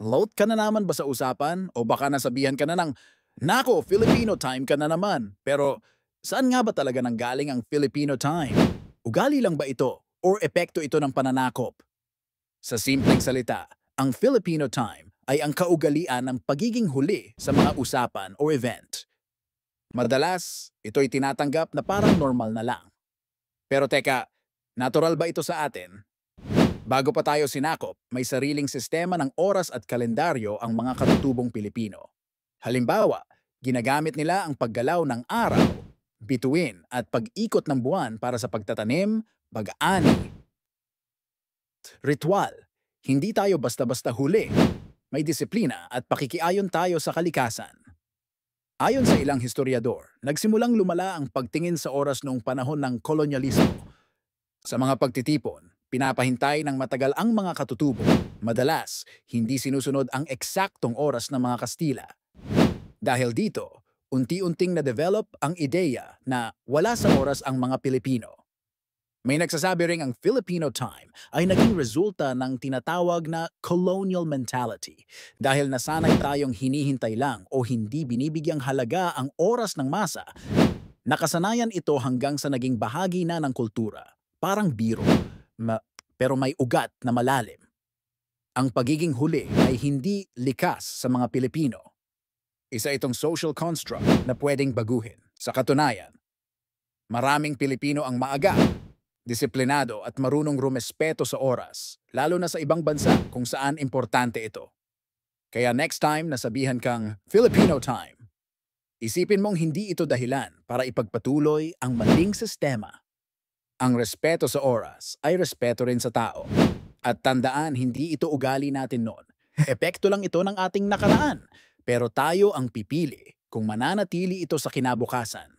Load ka na naman ba sa usapan? O baka nasabihan ka na ng, "Nako, Filipino time ka na naman." Pero saan nga ba talaga nanggaling ang Filipino time? Ugali lang ba ito? Or epekto ito ng pananakop? Sa simpleng salita, ang Filipino time ay ang kaugalian ng pagiging huli sa mga usapan o event. Madalas, ito'y tinatanggap na parang normal na lang. Pero teka, natural ba ito sa atin? Bago pa tayo sinakop, may sariling sistema ng oras at kalendaryo ang mga katutubong Pilipino. Halimbawa, ginagamit nila ang paggalaw ng araw, bituin at pag-ikot ng buwan para sa pagtatanim, pag-ani, ritual. Hindi tayo basta-basta huli. May disiplina at pakikiayon tayo sa kalikasan. Ayon sa ilang historiador, nagsimulang lumala ang pagtingin sa oras noong panahon ng kolonyalismo. Sa mga pagtitipon, pinapahintay ng matagal ang mga katutubo. Madalas, hindi sinusunod ang eksaktong oras ng mga Kastila. Dahil dito, unti-unting na-develop ang ideya na wala sa oras ang mga Pilipino. May nagsasabi ring ang Filipino time ay naging resulta ng tinatawag na colonial mentality dahil nasanay tayong hinihintay lang o hindi binibigyang halaga ang oras ng masa. Nakasanayan ito hanggang sa naging bahagi na ng kultura. Parang biro, pero may ugat na malalim. Ang pagiging huli ay hindi likas sa mga Pilipino. Isa itong social construct na pwedeng baguhin. Sa katunayan, maraming Pilipino ang maaga, disiplinado at marunong rumespeto sa oras, lalo na sa ibang bansa kung saan importante ito. Kaya next time nasabihan kang Filipino time, isipin mong hindi ito dahilan para ipagpatuloy ang maling sistema. Ang respeto sa oras ay respeto rin sa tao. At tandaan, hindi ito ugali natin noon. Epekto lang ito ng ating nakaraan. Pero tayo ang pipili kung mananatili ito sa kinabukasan.